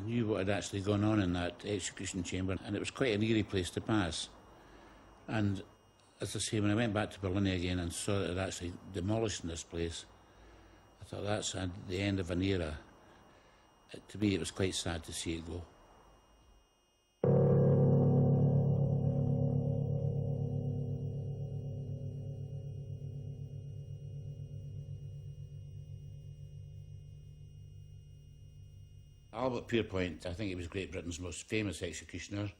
I knew what had actually gone on in that execution chamber, and it was quite an eerie place to pass. And as I say, when I went back to Berlin again and saw that it had actually demolished this place, I thought that's the end of an era. To me, it was quite sad to see it go. Albert Pierpoint, I think he was Great Britain's most famous executioner.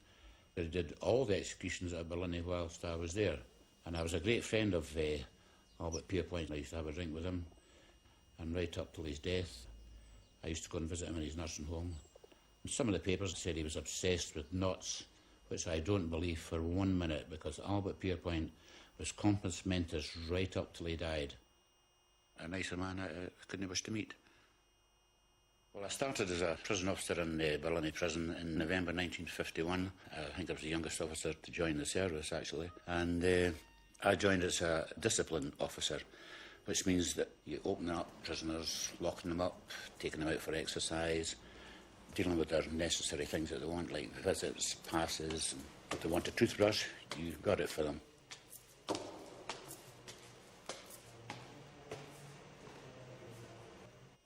He did all the executions at Berlin whilst I was there. And I was a great friend of Albert Pierpoint. I used to have a drink with him, and right up till his death, I used to go and visit him in his nursing home. And some of the papers said he was obsessed with knots, which I don't believe for 1 minute, because Albert Pierpoint was compos mentis right up till he died. A nicer man I couldn't wish to meet. Well, I started as a prison officer in the Berlin prison in November 1951. I think I was the youngest officer to join the service, actually. And I joined as a discipline officer, which means that you open up prisoners, locking them up, taking them out for exercise, dealing with their necessary things that they want, like visits, passes. And if they want a toothbrush, you got it for them.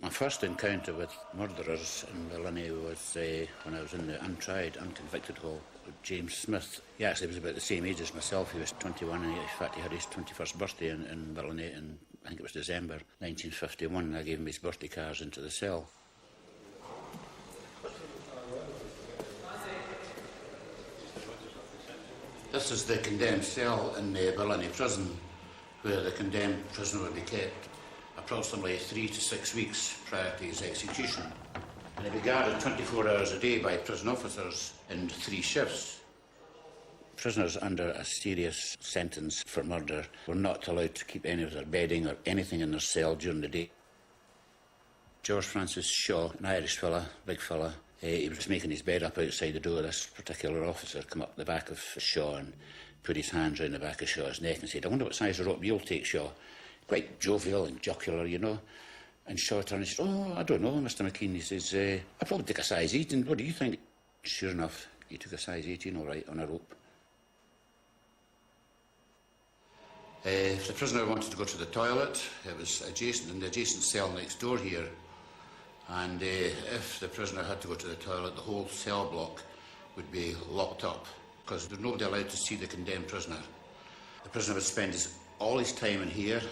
My first encounter with murderers in Berlin was when I was in the untried, unconvicted hall with James Smith. He actually was about the same age as myself. He was 21, and in fact he had his 21st birthday in Berlin in, I think it was December 1951. I gave him his birthday cards into the cell. This is the condemned cell in the Berlin prison, where the condemned prisoner would be kept approximately 3 to 6 weeks prior to his execution. And he'd be guarded 24 hours a day by prison officers in 3 shifts. Prisoners under a serious sentence for murder were not allowed to keep any of their bedding or anything in their cell during the day. George Francis Shaw, an Irish fella, big fella, he was making his bed up outside the door. This particular officer come up the back of Shaw and put his hands round the back of Shaw's neck and said, "I wonder what size of rope you'll take, Shaw." Quite jovial and jocular, you know. And Shaw turned and said, "Oh, I don't know, Mr. McKean." He says, "I'd probably take a size 18. What do you think?" Sure enough, he took a size 18, all right, on a rope. If the prisoner wanted to go to the toilet, it was adjacent, in the adjacent cell next door here. And if the prisoner had to go to the toilet, the whole cell block would be locked up, because there was nobody allowed to see the condemned prisoner. The prisoner would spend all his time in here,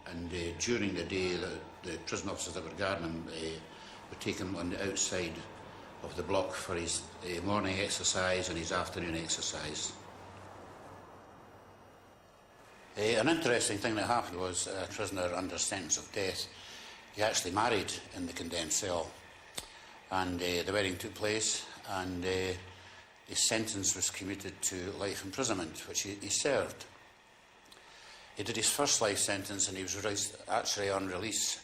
and during the day, the prison officers that were guarding him would take him on the outside of the block for his morning exercise and his afternoon exercise. An interesting thing that happened was a prisoner under sentence of death. He actually married in the condemned cell, and the wedding took place, and his sentence was commuted to life imprisonment, which he served. He did his first life sentence, and he was released, actually on release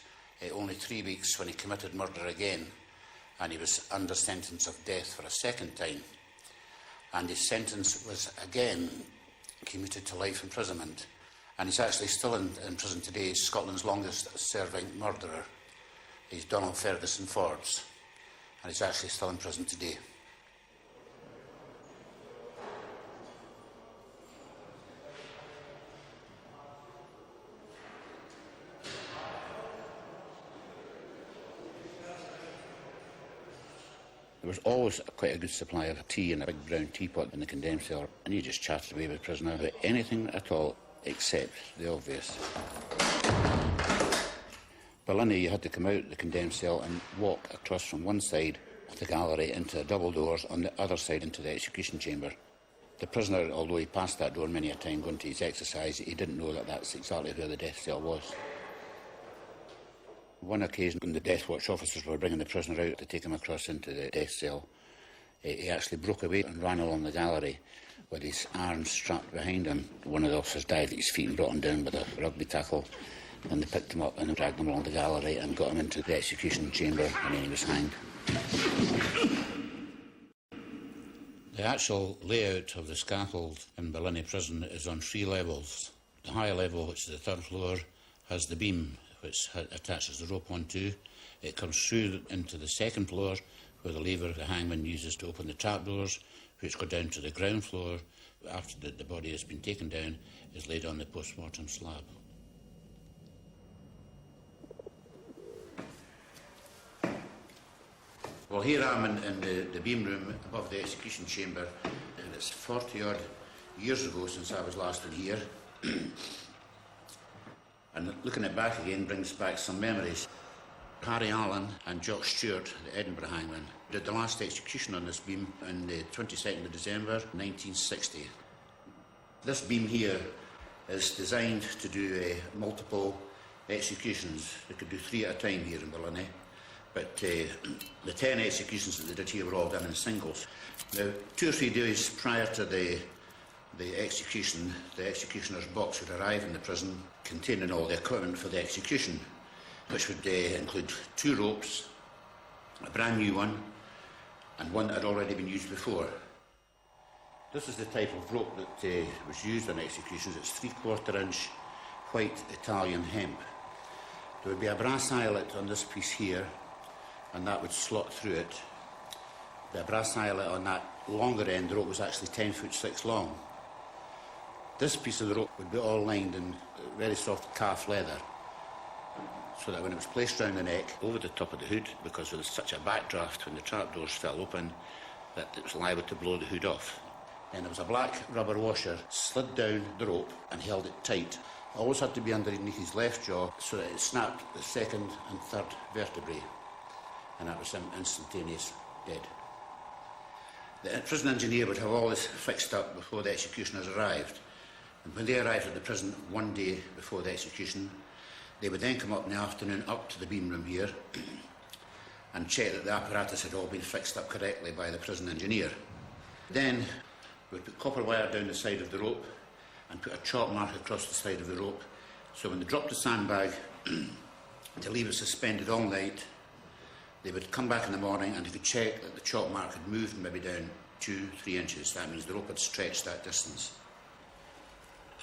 only 3 weeks when he committed murder again, and he was under sentence of death for a second time. And his sentence was again commuted to life imprisonment. And he's actually still in prison today. He's Scotland's longest serving murderer. He's Donald Ferguson Forbes, and he's actually still in prison today. There was always quite a good supply of tea in a big brown teapot in the condemned cell, and you just chatted away with the prisoner about anything at all, except the obvious. Berlin, you had to come out the condemned cell and walk across from one side of the gallery into the double doors, on the other side into the execution chamber. The prisoner, although he passed that door many a time going to his exercise, he didn't know that that's exactly where the death cell was. One occasion, when the death watch officers were bringing the prisoner out to take him across into the death cell, he actually broke away and ran along the gallery with his arms strapped behind him. One of the officers dived at his feet and brought him down with a rugby tackle, and they picked him up and dragged him along the gallery and got him into the execution chamber, and then he was hanged. The actual layout of the scaffold in Berlin prison is on 3 levels. The high level, which is the 3rd floor, has the beam which attaches the rope onto. It comes through into the 2nd floor, where the lever the hangman uses to open the trapdoors, which go down to the ground floor. After the body has been taken down, is laid on the post-mortem slab. Well, here I am in the beam room above the execution chamber, and it's 40-odd years ago since I was last in here. And looking at back again brings back some memories. Harry Allen and Jock Stewart, the Edinburgh hangman, did the last execution on this beam on the 22nd of December 1960. This beam here is designed to do multiple executions. They could do 3 at a time here in Ballinea, but the 10 executions that they did here were all done in singles. Now, 2 or 3 days prior to the execution, the executioner's box would arrive in the prison containing all the equipment for the execution, which would include 2 ropes, a brand new one, and one that had already been used before. This is the type of rope that was used on executions. It's 3/4 inch white Italian hemp. There would be a brass eyelet on this piece here, and that would slot through it. The brass eyelet on that longer end, the rope was actually 10'6" long. This piece of the rope would be all lined in very soft calf leather, so that when it was placed round the neck, over the top of the hood, because there was such a backdraft when the trapdoors fell open, that it was liable to blow the hood off. Then there was a black rubber washer slid down the rope and held it tight. It always had to be underneath his left jaw so that it snapped the 2nd and 3rd vertebrae, and that was him instantaneous dead. The prison engineer would have all this fixed up before the executioners arrived, and when they arrived at the prison one day before the execution, they would then come up in the afternoon up to the beam room here and check that the apparatus had all been fixed up correctly by the prison engineer. Then we'd put copper wire down the side of the rope and put a chalk mark across the side of the rope, so when they dropped the sandbag to leave it suspended all night, they would come back in the morning and they could check that the chalk mark had moved maybe down 2-3 inches. That means the rope had stretched that distance.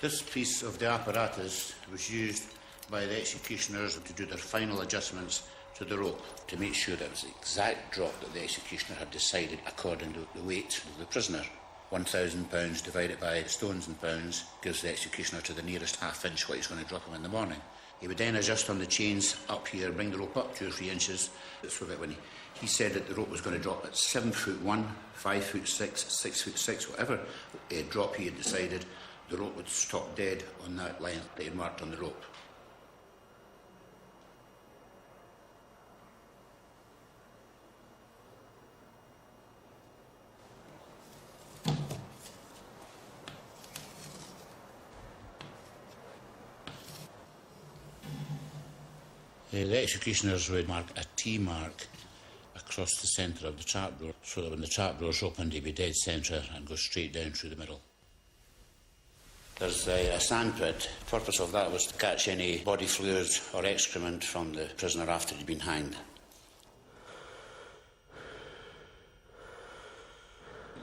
This piece of the apparatus was used by the executioners to do their final adjustments to the rope to make sure that it was the exact drop that the executioner had decided according to the weight of the prisoner. 1,000 pounds divided by stones and pounds gives the executioner to the nearest half-inch what he's going to drop him in the morning. He would then adjust on the chains up here, bring the rope up 2 or 3 inches, so that when he said that the rope was going to drop at 7'1", 5'6", 6'6", whatever drop he had decided, the rope would stop dead on that line that he had marked on the rope. The executioners would mark a T mark across the centre of the trapdoor, so that when the trapdoors opened, he'd be dead centre and go straight down through the middle. There's a sandpit. The purpose of that was to catch any body fluids or excrement from the prisoner after he'd been hanged.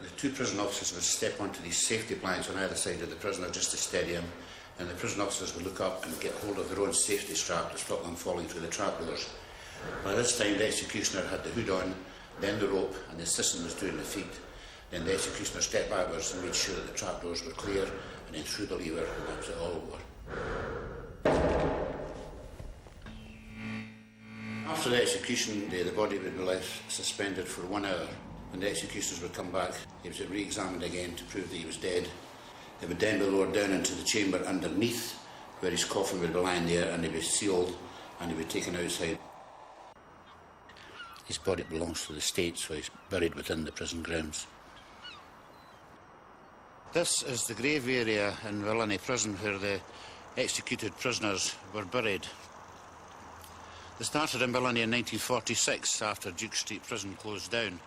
The 2 prison officers would step onto these safety planks on either side of the prisoner just to steady him, and the prison officers would look up and get hold of their own safety strap to stop them falling through the trapdoors. By this time, the executioner had the hood on, then the rope, and the assistant was doing the feet. Then the executioner stepped backwards and made sure that the trapdoors were clear, and then threw the lever, and that was it all over. After the execution, the body would be left suspended for 1 hour. When the executioners would come back, he was re-examined again to prove that he was dead. He would then be lowered down into the chamber underneath, where his coffin would be lying there, and he'd be sealed and he'd be taken outside. His body belongs to the state, so he's buried within the prison grounds. This is the grave area in Ballinea Prison where the executed prisoners were buried. They started in Ballinea in 1946 after Duke Street Prison closed down.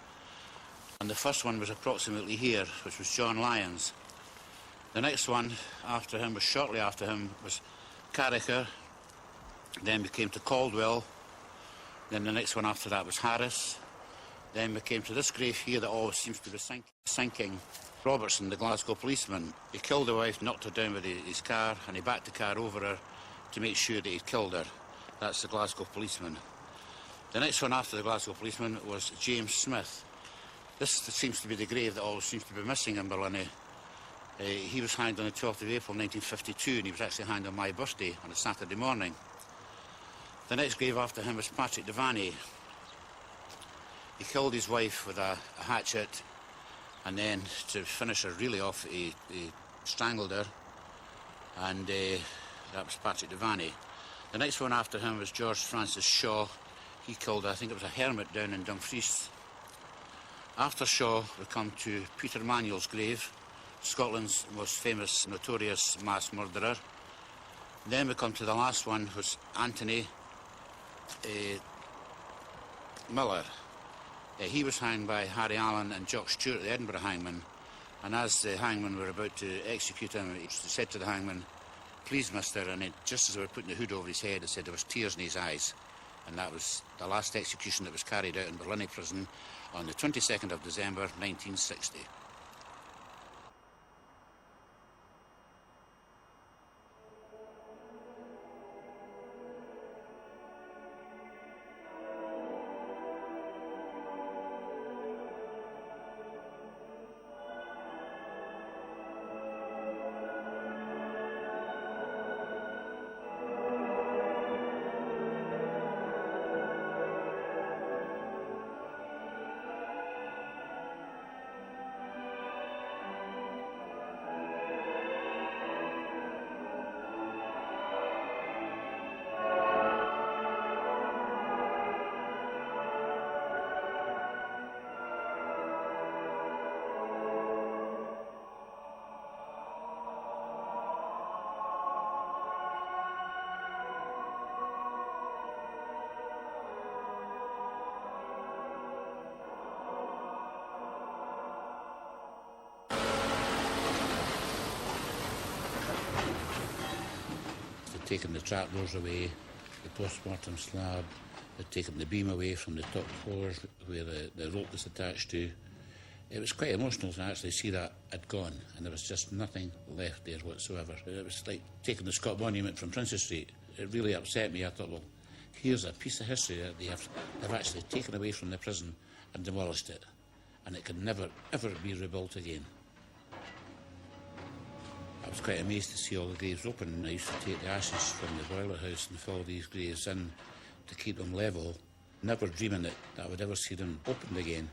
And the first one was approximately here, which was John Lyons. The next one after him, was shortly after him, was Carricker. Then we came to Caldwell. Then the next one after that was Harris. Then we came to this grave here that always seems to be sinking. Robertson, the Glasgow policeman. He killed the wife, knocked her down with his car, and he backed the car over her to make sure that he'd killed her. That's the Glasgow policeman. The next one after the Glasgow policeman was James Smith. This seems to be the grave that always seems to be missing in Barlinnie. He was hanged on the 12th of April 1952, and he was actually hanged on my birthday on a Saturday morning. The next grave after him was Patrick Devaney. He killed his wife with a hatchet, and then to finish her really off, he strangled her, and that was Patrick Devaney. The next one after him was George Francis Shaw. He killed, I think it was a hermit down in Dumfries. After Shaw, we come to Peter Manuel's grave, Scotland's most famous, notorious mass murderer. Then we come to the last one, was Anthony Miller. He was hanged by Harry Allen and Jock Stewart, the Edinburgh hangman. And as the hangman were about to execute him, he said to the hangman, "Please, mister," and just as they were putting the hood over his head, it said there was tears in his eyes. And that was the last execution that was carried out in Barlinnie Prison on the 22nd of December 1960. They'd taken the trapdoors away, the post-mortem slab, they'd taken the beam away from the top floors where the rope was attached to. It was quite emotional to actually see that had gone, and there was just nothing left there whatsoever. It was like taking the Scott Monument from Princess Street. It really upset me. I thought, well, here's a piece of history that they've actually taken away from the prison and demolished it, and it can never, ever be rebuilt again. I was quite amazed to see all the graves open. I used to take the ashes from the boiler house and fill these graves in to keep them level, never dreaming that I would ever see them opened again.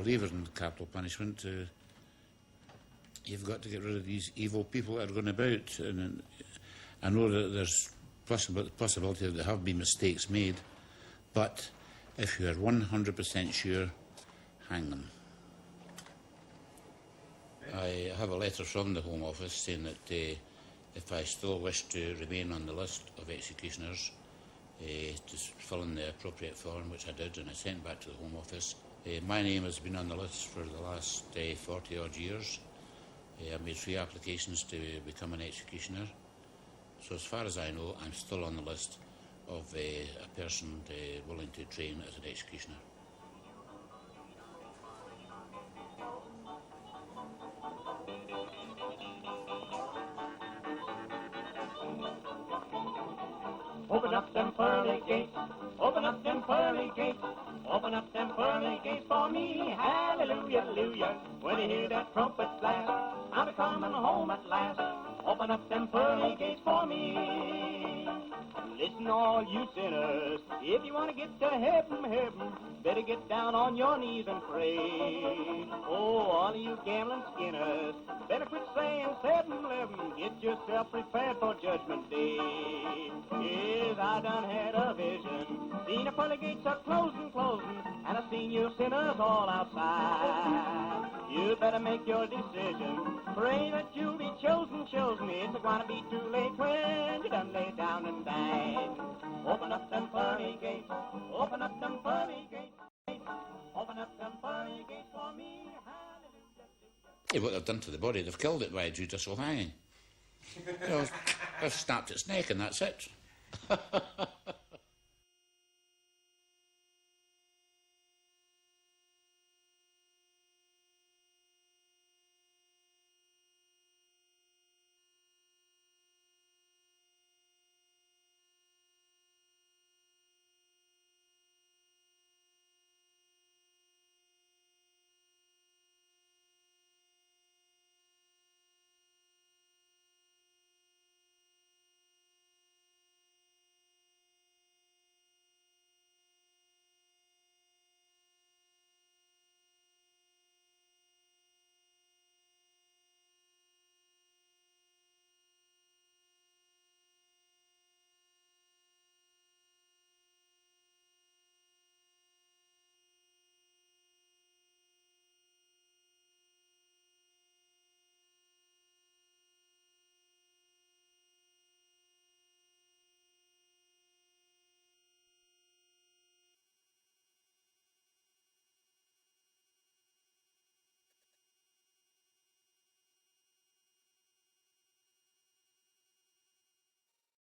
Believer in capital punishment. You've got to get rid of these evil people that are going about, and I know that there's possibility that there have been mistakes made, but if you are 100% sure, hang them. I have a letter from the Home Office saying that if I still wish to remain on the list of executioners, to fill in the appropriate form, which I did, and I sent back to the Home Office. My name has been on the list for the last 40-odd years. I've made 3 applications to become an executioner. So as far as I know, I'm still on the list of a person willing to train as an executioner. Open up them pearly gates, open up them pearly gates, open up them pearly gates for me. Hallelujah, hallelujah. When you hear that trumpet blast, I'm a coming home at last. Open up them pearly gates for me. Listen, all you sinners, if you want to get to heaven, better get down on your knees and pray. Oh, all of you gambling skinners, better quit saying 7-11. Get yourself prepared for Judgment Day. Yes, I done had a vision, seen the pearly gates are closing, and I seen you sinners all outside. You better make your decision, pray that you'll be chosen. It's gonna be too late when you done lay down and die. Open up them pearly gates, open up them pearly gates, open up them pearly gates for me. Hallelujah. What they've done to the body, they've killed it by judicial hanging. You know, I've snapped its neck and that's it.